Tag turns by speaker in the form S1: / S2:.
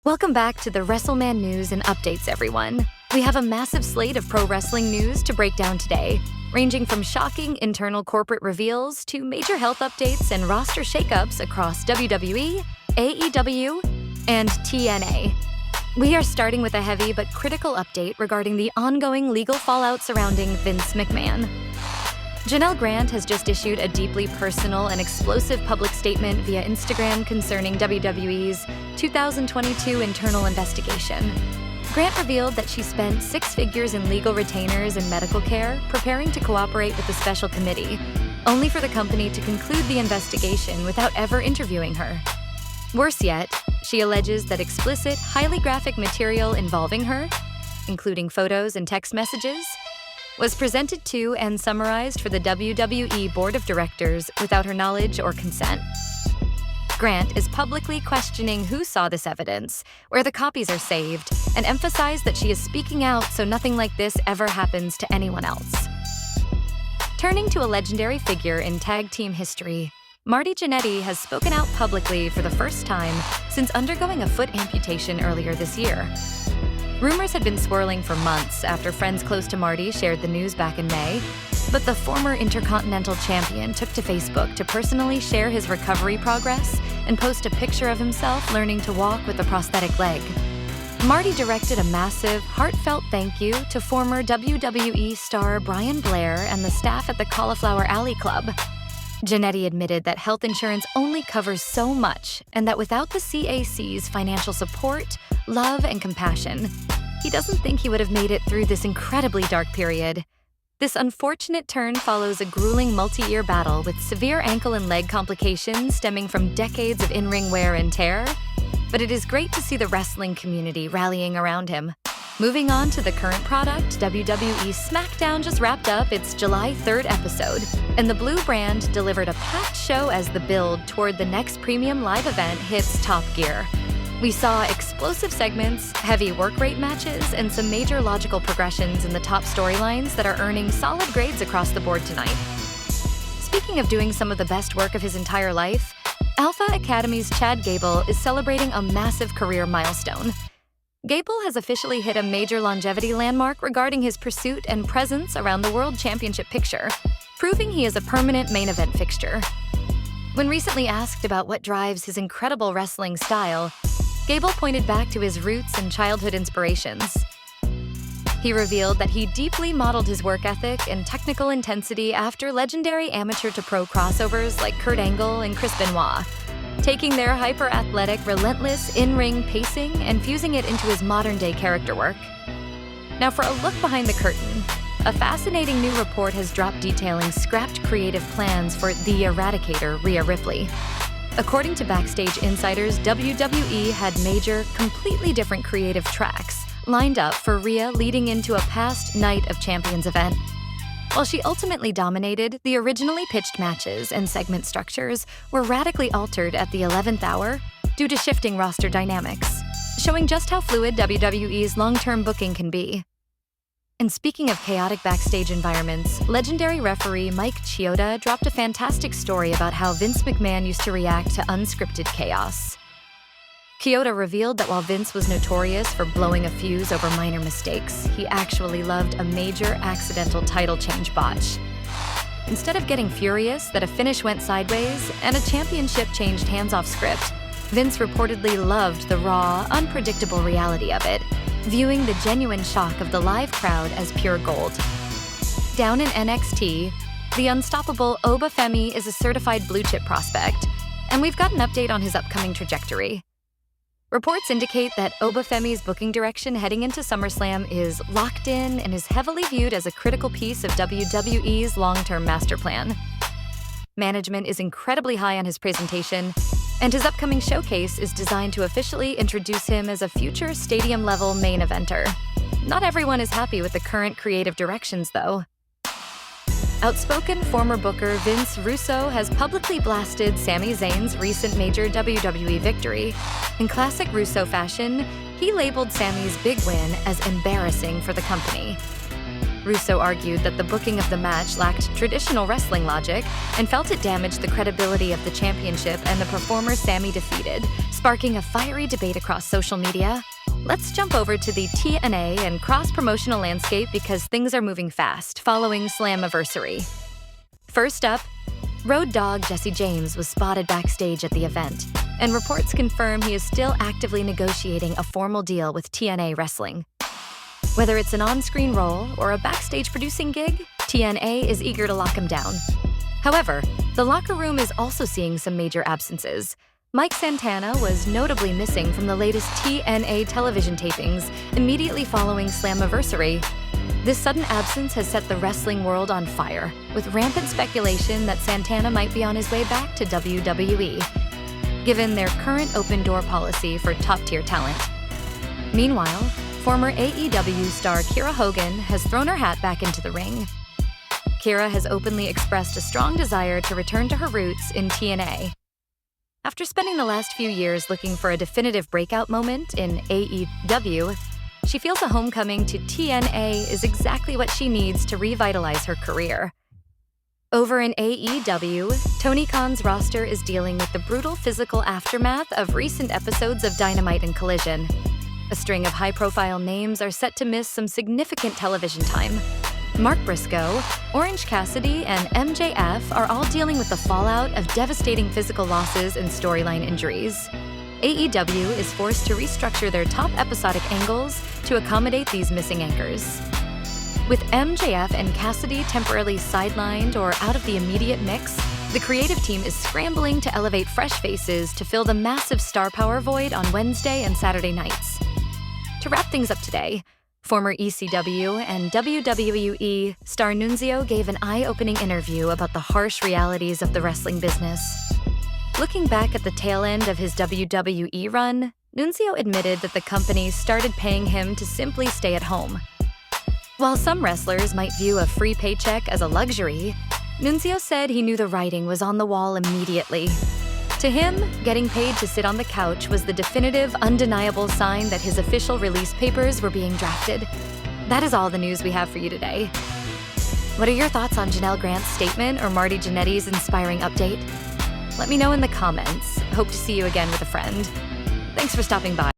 S1: Welcome back to the WrestleMan news and updates, everyone. We have a massive slate of pro wrestling news to break down today, ranging from shocking internal corporate reveals to major health updates and roster shakeups across WWE, AEW, and TNA. We are starting with a heavy but critical update regarding the ongoing legal fallout surrounding Vince McMahon. Janelle Grant has just issued a deeply personal and explosive public statement via Instagram concerning WWE's 2022 internal investigation. Grant revealed that she spent six figures in legal retainers and medical care preparing to cooperate with the special committee, only for the company to conclude the investigation without ever interviewing her. Worse yet, she alleges that explicit, highly graphic material involving her, including photos and text messages, was presented to and summarized for the WWE Board of Directors without her knowledge or consent. Grant is publicly questioning who saw this evidence, where the copies are saved, and emphasized that she is speaking out so nothing like this ever happens to anyone else. Turning to a legendary figure in tag team history, Marty Jannetty has spoken out publicly for the first time since undergoing a foot amputation earlier this year. Rumors had been swirling for months after friends close to Marty shared the news back in May, but the former Intercontinental Champion took to Facebook to personally share his recovery progress and post a picture of himself learning to walk with a prosthetic leg. Marty directed a massive, heartfelt thank you to former WWE star Brian Blair and the staff at the Cauliflower Alley Club. Jannetty admitted that health insurance only covers so much and that without the CAC's financial support, love, and compassion, he doesn't think he would have made it through this incredibly dark period. This unfortunate turn follows a grueling multi-year battle with severe ankle and leg complications stemming from decades of in-ring wear and tear, but it is great to see the wrestling community rallying around him. Moving on to the current product, WWE SmackDown just wrapped up its July 3rd episode, and the Blue brand delivered a packed show as the build toward the next premium live event hits top gear. We saw explosive segments, heavy work rate matches, and some major logical progressions in the top storylines that are earning solid grades across the board tonight. Speaking of doing some of the best work of his entire life, Alpha Academy's Chad Gable is celebrating a massive career milestone. Gable has officially hit a major longevity landmark regarding his pursuit and presence around the World Championship picture, proving he is a permanent main event fixture. When recently asked about what drives his incredible wrestling style, Gable pointed back to his roots and childhood inspirations. He revealed that he deeply modeled his work ethic and technical intensity after legendary amateur-to-pro crossovers like Kurt Angle and Chris Benoit, taking their hyper-athletic, relentless in-ring pacing and fusing it into his modern-day character work. Now for a look behind the curtain, a fascinating new report has dropped detailing scrapped creative plans for The Eradicator, Rhea Ripley. According to Backstage Insiders, WWE had major, completely different creative tracks lined up for Rhea leading into a past Night of Champions event. While she ultimately dominated, the originally pitched matches and segment structures were radically altered at the 11th hour due to shifting roster dynamics, showing just how fluid WWE's long-term booking can be. And speaking of chaotic backstage environments, legendary referee Mike Chioda dropped a fantastic story about how Vince McMahon used to react to unscripted chaos. Chioda revealed that while Vince was notorious for blowing a fuse over minor mistakes, he actually loved a major accidental title change botch. Instead of getting furious that a finish went sideways and a championship changed hands off script, Vince reportedly loved the raw, unpredictable reality of it, viewing the genuine shock of the live crowd as pure gold. Down in NXT, the unstoppable Femi is a certified blue-chip prospect, and we've got an update on his upcoming trajectory. Reports indicate that Femi's booking direction heading into SummerSlam is locked in and is heavily viewed as a critical piece of WWE's long-term master plan. Management is incredibly high on his presentation, and his upcoming showcase is designed to officially introduce him as a future stadium-level main eventer. Not everyone is happy with the current creative directions, though. Outspoken former booker Vince Russo has publicly blasted Sami Zayn's recent major WWE victory. In classic Russo fashion, he labeled Sami's big win as embarrassing for the company. Russo argued that the booking of the match lacked traditional wrestling logic and felt it damaged the credibility of the championship and the performer Sami defeated, sparking a fiery debate across social media. Let's jump over to the TNA and cross-promotional landscape because things are moving fast following Slammiversary. First up, Road Dogg Jesse James was spotted backstage at the event, and reports confirm he is still actively negotiating a formal deal with TNA Wrestling. Whether it's an on-screen role or a backstage producing gig, TNA is eager to lock him down. However, the locker room is also seeing some major absences. Mike Santana was notably missing from the latest TNA television tapings immediately following Slammiversary. This sudden absence has set the wrestling world on fire, with rampant speculation that Santana might be on his way back to WWE, given their current open-door policy for top-tier talent. Meanwhile, former AEW star Kiera Hogan has thrown her hat back into the ring. Kiera has openly expressed a strong desire to return to her roots in TNA. After spending the last few years looking for a definitive breakout moment in AEW, she feels a homecoming to TNA is exactly what she needs to revitalize her career. Over in AEW, Tony Khan's roster is dealing with the brutal physical aftermath of recent episodes of Dynamite and Collision. A string of high-profile names are set to miss some significant television time. Mark Briscoe, Orange Cassidy, and MJF are all dealing with the fallout of devastating physical losses and storyline injuries. AEW is forced to restructure their top episodic angles to accommodate these missing anchors. With MJF and Cassidy temporarily sidelined or out of the immediate mix, the creative team is scrambling to elevate fresh faces to fill the massive star power void on Wednesday and Saturday nights. To wrap things up today, former ECW and WWE star Nunzio gave an eye-opening interview about the harsh realities of the wrestling business. Looking back at the tail end of his WWE run, Nunzio admitted that the company started paying him to simply stay at home. While some wrestlers might view a free paycheck as a luxury, Nunzio said he knew the writing was on the wall immediately. To him, getting paid to sit on the couch was the definitive, undeniable sign that his official release papers were being drafted. That is all the news we have for you today. What are your thoughts on Janelle Grant's statement or Marty Jannetty's inspiring update? Let me know in the comments. Hope to see you again with a friend. Thanks for stopping by.